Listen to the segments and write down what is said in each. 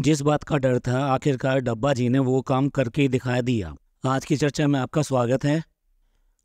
जिस बात का डर था आखिरकार डब्बा जी ने वो काम करके ही दिखा दिया। आज की चर्चा में आपका स्वागत है।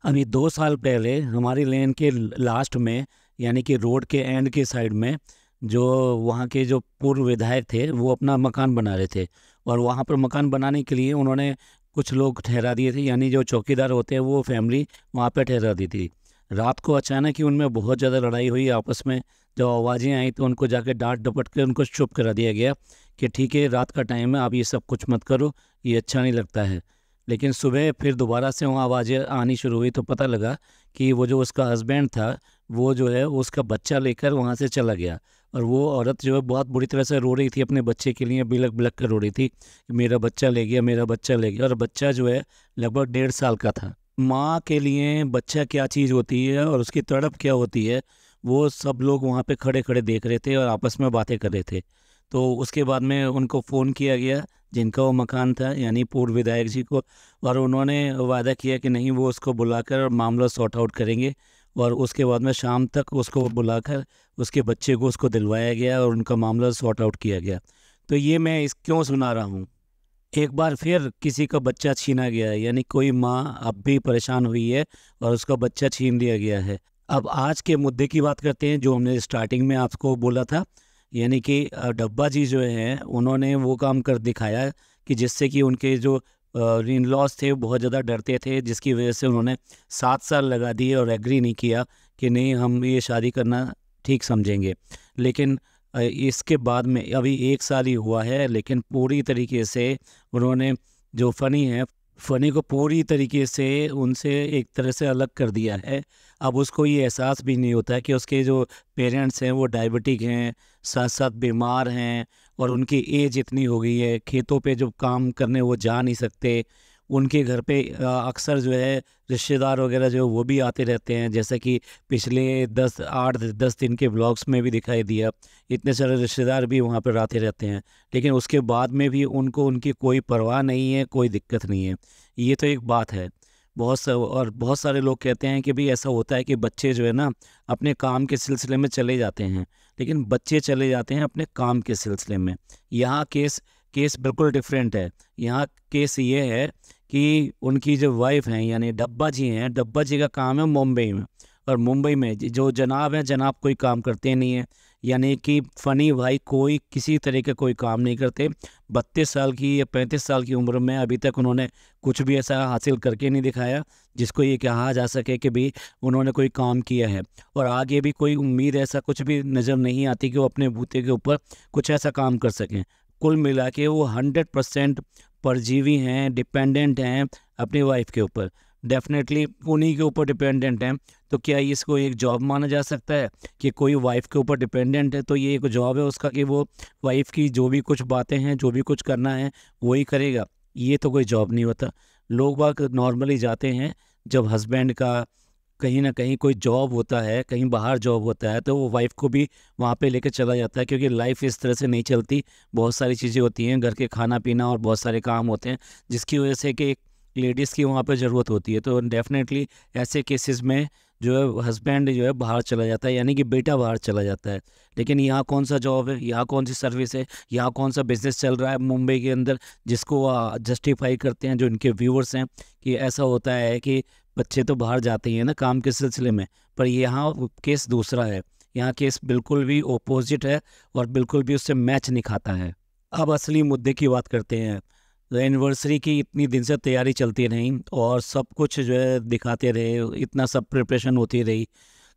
अभी 2 साल पहले हमारी लेन के लास्ट में, यानी कि रोड के एंड के साइड में, जो वहाँ के जो पूर्व विधायक थे वो अपना मकान बना रहे थे। और वहाँ पर मकान बनाने के लिए उन्होंने कुछ लोग ठहरा दिए थे, यानी जो चौकीदार होते हैं वो फैमिली वहाँ पर ठहरा दी थी। रात को अचानक ही उनमें बहुत ज़्यादा लड़ाई हुई आपस में। जब आवाज़ें आई तो उनको जाके डांट डपट के उनको चुप करा दिया गया कि ठीक है, रात का टाइम है, आप ये सब कुछ मत करो, ये अच्छा नहीं लगता है। लेकिन सुबह फिर दोबारा से वहाँ आवाज़ें आनी शुरू हुई तो पता लगा कि वो जो उसका हस्बैंड था वो जो है उसका बच्चा लेकर वहाँ से चला गया। और वो औरत जो है बहुत बुरी तरह से रो रही थी अपने बच्चे के लिए, बिलक बिलक कर रो रही थी कि मेरा बच्चा ले गया, मेरा बच्चा ले गया। और बच्चा जो है लगभग 1.5 साल का था। माँ के लिए बच्चा क्या चीज़ होती है और उसकी तड़प क्या होती है, वो सब लोग वहाँ पे खड़े खड़े देख रहे थे और आपस में बातें कर रहे थे। तो उसके बाद में उनको फ़ोन किया गया, जिनका वो मकान था, यानी पूर्व विधायक जी को। और उन्होंने वादा किया कि नहीं, वो उसको बुलाकर मामला सॉर्ट आउट करेंगे। और उसके बाद में शाम तक उसको बुलाकर उसके बच्चे को उसको दिलवाया गया और उनका मामला सॉर्ट आउट किया गया। तो ये मैं इस क्यों सुना रहा हूँ, एक बार फिर किसी का बच्चा छीना गया है, यानी कोई माँ अब भी परेशान हुई है और उसका बच्चा छीन लिया गया है। अब आज के मुद्दे की बात करते हैं जो हमने स्टार्टिंग में आपको बोला था, यानी कि डब्बा जी जो हैं उन्होंने वो काम कर दिखाया कि जिससे कि उनके जो इन लॉज थे वो बहुत ज़्यादा डरते थे, जिसकी वजह से उन्होंने 7 साल लगा दिए और एग्री नहीं किया कि नहीं, हम ये शादी करना ठीक समझेंगे। लेकिन इसके बाद में अभी 1 साल ही हुआ है, लेकिन पूरी तरीके से उन्होंने जो फ़नी को पूरी तरीके से उनसे एक तरह से अलग कर दिया है। अब उसको ये एहसास भी नहीं होता है कि उसके जो पेरेंट्स हैं वो डायबिटिक हैं, साथ साथ बीमार हैं, और उनकी एज इतनी हो गई है, खेतों पे जो काम करने वो जा नहीं सकते। उनके घर पे अक्सर जो है रिश्तेदार वगैरह जो वो भी आते रहते हैं, जैसा कि पिछले 8-10 दिन के व्लॉग्स में भी दिखाई दिया। इतने सारे रिश्तेदार भी वहाँ पर आते रहते हैं, लेकिन उसके बाद में भी उनको उनकी कोई परवाह नहीं है, कोई दिक्कत नहीं है। ये तो एक बात है। बहुत सारे लोग कहते हैं कि भाई ऐसा होता है कि बच्चे जो है ना अपने काम के सिलसिले में चले जाते हैं, लेकिन बच्चे चले जाते हैं अपने काम के सिलसिले में। यहाँ केस केस बिल्कुल डिफरेंट है। यहाँ केस ये है कि उनकी जो वाइफ हैं, यानी डब्बा जी हैं, डब्बा जी का काम है मुंबई में। और मुंबई में जो जनाब हैं, जनाब कोई काम करते नहीं हैं, यानी कि फ़नी भाई कोई किसी तरह का कोई काम नहीं करते। 32 साल की या 35 साल की उम्र में अभी तक उन्होंने कुछ भी ऐसा हासिल करके नहीं दिखाया जिसको ये कहा जा सके कि भाई उन्होंने कोई काम किया है। और आगे भी कोई उम्मीद ऐसा कुछ भी नज़र नहीं आती कि वो अपने बूते के ऊपर कुछ ऐसा काम कर सकें। कुल मिला के वो 100% परजीवी हैं, डिपेंडेंट हैं अपनी वाइफ के ऊपर। डेफिनेटली उन्हीं के ऊपर डिपेंडेंट हैं। तो क्या इसको एक जॉब माना जा सकता है कि कोई वाइफ के ऊपर डिपेंडेंट है तो ये एक जॉब है उसका कि वो वाइफ की जो भी कुछ बातें हैं, जो भी कुछ करना है वही करेगा? ये तो कोई जॉब नहीं होता। लोग बाग नॉर्मली जाते हैं जब हस्बैंड का कहीं ना कहीं कोई जॉब होता है, कहीं बाहर जॉब होता है, तो वो वाइफ को भी वहाँ पे लेके चला जाता है, क्योंकि लाइफ इस तरह से नहीं चलती। बहुत सारी चीज़ें होती हैं, घर के खाना पीना और बहुत सारे काम होते हैं, जिसकी वजह से कि एक लेडीज़ की वहाँ पे ज़रूरत होती है। तो डेफिनेटली ऐसे केसेस में जो है हस्बैंड जो है बाहर चला जाता है, यानी कि बेटा बाहर चला जाता है। लेकिन यहाँ कौन सा जॉब है, यहाँ कौन सी सर्विस है, यहाँ कौन सा बिजनेस चल रहा है मुंबई के अंदर जिसको जस्टिफाई करते हैं जो इनके व्यूअर्स हैं कि ऐसा होता है कि बच्चे तो बाहर जाते ही हैं ना काम के सिलसिले में। पर यहाँ केस दूसरा है। यहाँ केस बिल्कुल भी ओपोजिट है और बिल्कुल भी उससे मैच नहीं खाता है। अब असली मुद्दे की बात करते हैं। एनिवर्सरी की इतनी दिन से तैयारी चलती रही और सब कुछ जो है दिखाते रहे, इतना सब प्रिपरेशन होती रही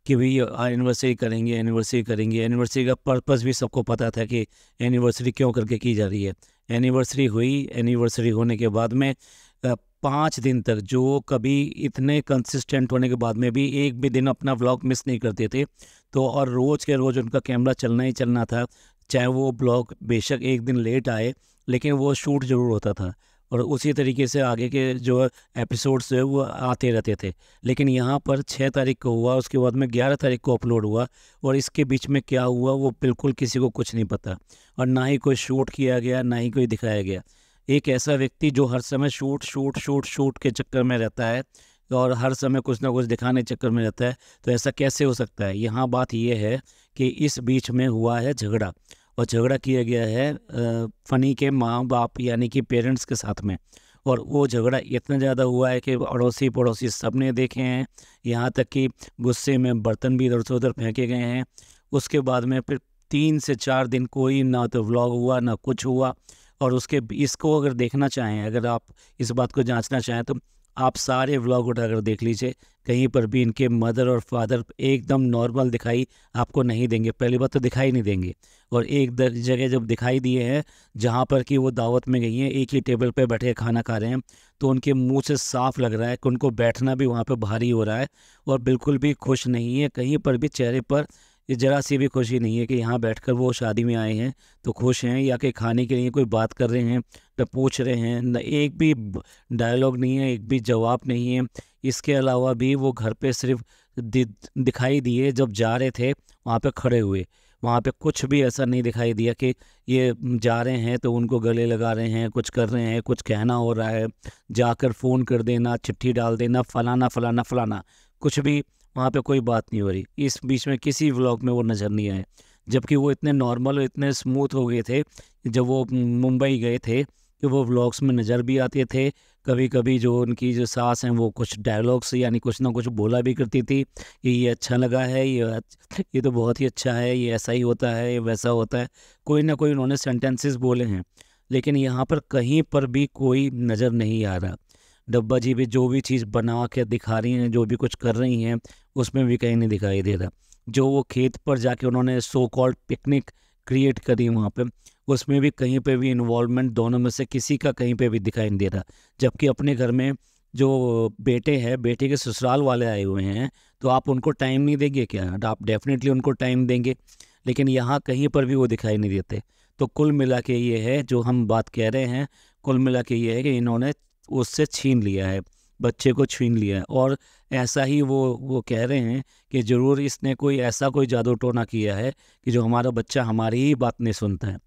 कि भाई एनिवर्सरी करेंगे, एनिवर्सरी करेंगे। एनिवर्सरी का पर्पस भी सबको पता था कि एनिवर्सरी क्यों करके की जा रही है। एनिवर्सरी हुई, एनिवर्सरी होने के बाद में 5 दिन तक जो कभी इतने कंसिस्टेंट होने के बाद में भी एक भी दिन अपना व्लॉग मिस नहीं करते थे। तो और रोज़ के रोज़ उनका कैमरा चलना ही चलना था, चाहे वो ब्लॉग बेशक एक दिन लेट आए, लेकिन वो शूट ज़रूर होता था। और उसी तरीके से आगे के जो एपिसोड्स है वो आते रहते थे। लेकिन यहाँ पर 6 तारीख को हुआ, उसके बाद में 11 तारीख को अपलोड हुआ, और इसके बीच में क्या हुआ वो बिल्कुल किसी को कुछ नहीं पता। और ना ही कोई शूट किया गया, ना ही कोई दिखाया गया। एक ऐसा व्यक्ति जो हर समय शूट शूट शूट शूट के चक्कर में रहता है और हर समय कुछ ना कुछ दिखाने के चक्कर में रहता है, तो ऐसा कैसे हो सकता है? यहाँ बात यह है कि इस बीच में हुआ है झगड़ा, और झगड़ा किया गया है फ़नी के माँ बाप यानी कि पेरेंट्स के साथ में। और वो झगड़ा इतना ज़्यादा हुआ है कि अड़ोसी पड़ोसी सब ने देखे हैं, यहाँ तक कि गुस्से में बर्तन भी इधर से उधर फेंके गए हैं। उसके बाद में फिर 3 से 4 दिन कोई ना तो व्लॉग हुआ ना कुछ हुआ। और इसको अगर देखना चाहें, अगर आप इस बात को जांचना चाहें तो आप सारे व्लॉग उठाकर देख लीजिए, कहीं पर भी इनके मदर और फादर एकदम नॉर्मल दिखाई आपको नहीं देंगे। पहली बात तो दिखाई नहीं देंगे, और एक जगह जब दिखाई दिए हैं जहाँ पर कि वो दावत में गई हैं, एक ही टेबल पर बैठे खाना खा रहे हैं, तो उनके मुंह से साफ लग रहा है कि उनको बैठना भी वहाँ पर भारी हो रहा है और बिल्कुल भी खुश नहीं है। कहीं पर भी चेहरे पर ये ज़रा सी भी खुशी नहीं है कि यहाँ बैठकर वो शादी में आए हैं तो खुश हैं, या कि खाने के लिए कोई बात कर रहे हैं, न पूछ रहे हैं, न एक भी डायलॉग नहीं है, एक भी जवाब नहीं है। इसके अलावा भी वो घर पे सिर्फ दिखाई दिए जब जा रहे थे वहाँ पे खड़े हुए, वहाँ पे कुछ भी ऐसा नहीं दिखाई दिया कि ये जा रहे हैं तो उनको गले लगा रहे हैं, कुछ कर रहे हैं, कुछ कहना हो रहा है, जाकर फ़ोन कर देना, चिट्ठी डाल देना, फलाना फलाना फलाना, कुछ भी वहाँ पे कोई बात नहीं हो रही। इस बीच में किसी व्लॉग में वो नज़र नहीं आए, जबकि वो इतने नॉर्मल और इतने स्मूथ हो गए थे जब वो मुंबई गए थे कि वो व्लॉग्स में नज़र भी आते थे। कभी कभी जो उनकी जो सास हैं वो कुछ डायलॉग्स यानी कुछ ना कुछ बोला भी करती थी कि ये अच्छा लगा है, ये तो बहुत ही अच्छा है, ये ऐसा ही होता है, ये वैसा होता है, कोई ना कोई उन्होंने सेंटेंसेस बोले हैं। लेकिन यहाँ पर कहीं पर भी कोई नज़र नहीं आ रहा। डब्बा जी भी जो भी चीज़ बना के दिखा रही हैं, जो भी कुछ कर रही हैं, उसमें भी कहीं नहीं दिखाई दे रहा। जो वो खेत पर जाके उन्होंने सो कॉल्ड पिकनिक क्रिएट करी वहाँ पे, उसमें भी कहीं पे भी इन्वॉल्वमेंट दोनों में से किसी का कहीं पे भी दिखाई नहीं दे रहा। जबकि अपने घर में जो बेटे हैं, बेटे के ससुराल वाले आए हुए हैं, तो आप उनको टाइम नहीं देंगे क्या? आप डेफिनेटली उनको टाइम देंगे, लेकिन यहाँ कहीं पर भी वो दिखाई नहीं देते। तो कुल मिला के ये है जो हम बात कह रहे हैं, कुल मिला के ये है कि इन्होंने उससे छीन लिया है, बच्चे को छीन लिया है। और ऐसा ही वो कह रहे हैं कि ज़रूर इसने कोई जादू टोना किया है कि जो हमारा बच्चा हमारी ही बात नहीं सुनता है।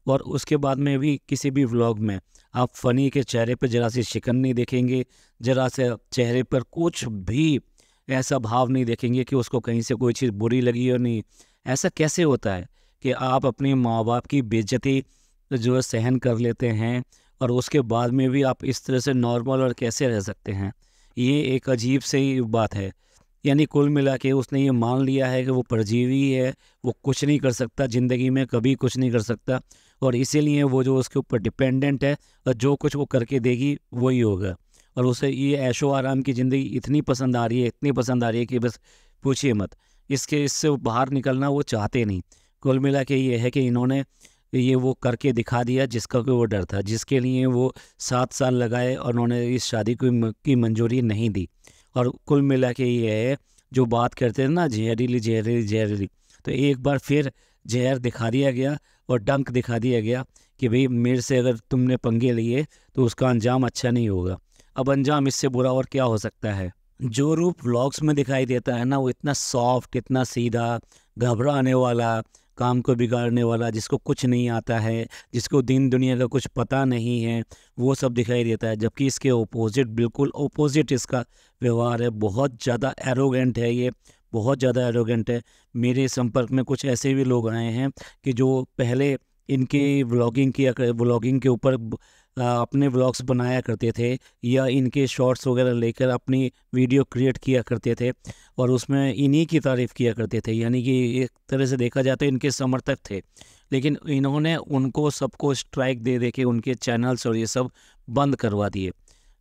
और उसके बाद में भी किसी भी व्लॉग में आप फ़नी के चेहरे पर ज़रा सी शिकन नहीं देखेंगे, ज़रा से चेहरे पर कुछ भी ऐसा भाव नहीं देखेंगे कि उसको कहीं से कोई चीज़ बुरी लगी हो। नहीं, ऐसा कैसे होता है कि आप अपने माँ बाप की बेइज्जती जो है सहन कर लेते हैं और उसके बाद में भी आप इस तरह से नॉर्मल और कैसे रह सकते हैं? ये एक अजीब सी बात है। यानी कुल मिला के उसने ये मान लिया है कि वो परजीवी है, वो कुछ नहीं कर सकता ज़िंदगी में, कभी कुछ नहीं कर सकता, और इसीलिए वो जो उसके ऊपर डिपेंडेंट है और जो कुछ वो करके देगी वही होगा। और उसे ये ऐशो आराम की ज़िंदगी इतनी पसंद आ रही है, इतनी पसंद आ रही है कि बस पूछिए मत। इससे बाहर निकलना वो चाहते नहीं। कुल मिला के ये है कि इन्होंने ये वो करके दिखा दिया जिसका कि वो डर था, जिसके लिए वो 7 साल लगाए और उन्होंने इस शादी की मंजूरी नहीं दी। और कुल मिला के ये है जो बात करते हैं ना, जहरीली जहरीली जहरीली, तो एक बार फिर जहर दिखा दिया गया और डंक दिखा दिया गया कि भाई मेरे से अगर तुमने पंगे लिए तो उसका अंजाम अच्छा नहीं होगा। अब अंजाम इससे बुरा और क्या हो सकता है? जो रूप व्लॉग्स में दिखाई देता है ना, वो इतना सॉफ्ट, इतना सीधा, घबराने वाला, काम को बिगाड़ने वाला, जिसको कुछ नहीं आता है, जिसको दीन दुनिया का कुछ पता नहीं है, वो सब दिखाई देता है। जबकि इसके ऑपोजिट, बिल्कुल ऑपोजिट इसका व्यवहार है। बहुत ज़्यादा एरोगेंट है ये, बहुत ज़्यादा एरोगेंट है। मेरे संपर्क में कुछ ऐसे भी लोग आए हैं कि जो पहले इनके व्लॉगिंग के ऊपर अपने व्लॉग्स बनाया करते थे, या इनके शॉर्ट्स वगैरह लेकर अपनी वीडियो क्रिएट किया करते थे और उसमें इन्हीं की तारीफ़ किया करते थे, यानी कि एक तरह से देखा जाए तो इनके समर्थक थे। लेकिन इन्होंने उनको सबको स्ट्राइक दे दे के उनके चैनल्स और ये सब बंद करवा दिए।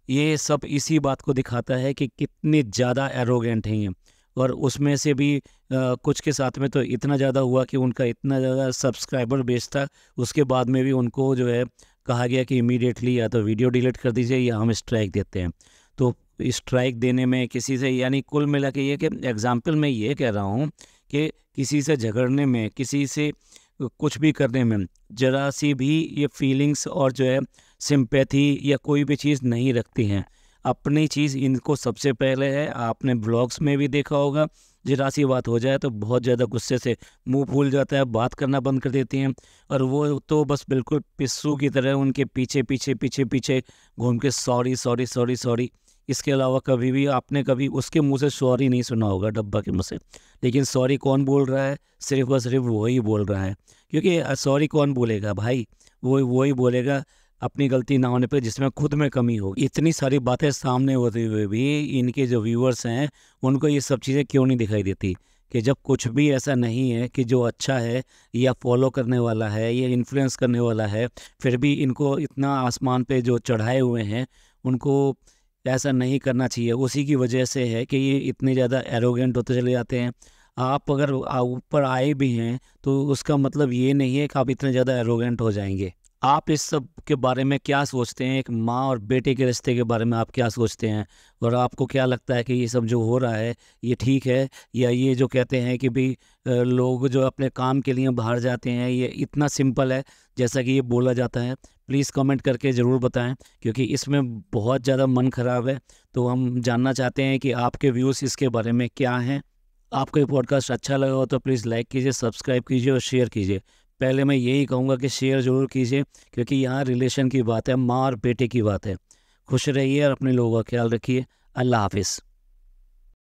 ये सब इसी बात को दिखाता है कि कितने ज़्यादा एरोगेंट हैं ये। और उसमें से भी कुछ के साथ में तो इतना ज़्यादा हुआ कि उनका इतना ज़्यादा सब्सक्राइबर बेस था, उसके बाद में भी उनको जो है कहा गया कि इमीडिएटली या तो वीडियो डिलीट कर दीजिए या हम स्ट्राइक देते हैं। तो स्ट्राइक देने में किसी से, यानी कुल मिला के ये कि एग्जाम्पल मैं ये कह रहा हूँ कि किसी से झगड़ने में, किसी से कुछ भी करने में ज़रा सी भी ये फीलिंग्स और जो है सिंपैथी या कोई भी चीज़ नहीं रखती हैं। अपनी चीज़ इनको सबसे पहले है। आपने ब्लॉग्स में भी देखा होगा, ज़रा सी बात हो जाए तो बहुत ज़्यादा गुस्से से मुंह फूल जाता है, बात करना बंद कर देती हैं, और वो तो बस बिल्कुल पिस्सू की तरह उनके पीछे पीछे पीछे पीछे घूम के सॉरी सॉरी सॉरी सॉरी, इसके अलावा कभी भी आपने कभी उसके मुंह से सॉरी नहीं सुना होगा, डब्बा के मुंह से। लेकिन सॉरी कौन बोल रहा है? सिर्फ और सिर्फ वही बोल रहा है। क्योंकि सॉरी कौन बोलेगा भाई? वही बोलेगा अपनी गलती ना होने पे जिसमें खुद में कमी हो। इतनी सारी बातें सामने होते हुए भी इनके जो व्यूअर्स हैं उनको ये सब चीज़ें क्यों नहीं दिखाई देती? कि जब कुछ भी ऐसा नहीं है कि जो अच्छा है या फॉलो करने वाला है या इन्फ्लुएंस करने वाला है, फिर भी इनको इतना आसमान पे जो चढ़ाए हुए हैं उनको ऐसा नहीं करना चाहिए। उसी की वजह से है कि ये इतने ज़्यादा एरोगेंट होते चले जाते हैं। आप अगर ऊपर आए भी हैं तो उसका मतलब ये नहीं है कि आप इतने ज़्यादा एरोगेंट हो जाएंगे। आप इस सब के बारे में क्या सोचते हैं? एक माँ और बेटे के रिश्ते के बारे में आप क्या सोचते हैं? और आपको क्या लगता है कि ये सब जो हो रहा है ये ठीक है, या ये जो कहते हैं कि भाई लोग जो अपने काम के लिए बाहर जाते हैं ये इतना सिंपल है जैसा कि ये बोला जाता है? प्लीज़ कमेंट करके ज़रूर बताएं, क्योंकि इसमें बहुत ज़्यादा मन ख़राब है। तो हम जानना चाहते हैं कि आपके व्यूज़ इसके बारे में क्या हैं। आपको ये पॉडकास्ट अच्छा लगा हो तो प्लीज़ लाइक कीजिए, सब्सक्राइब कीजिए और शेयर कीजिए। पहले मैं यही कहूँगा कि शेयर ज़रूर कीजिए, क्योंकि यहाँ रिलेशन की बात है, माँ और बेटे की बात है। खुश रहिए और अपने लोगों का ख्याल रखिए। अल्लाह हाफिज़।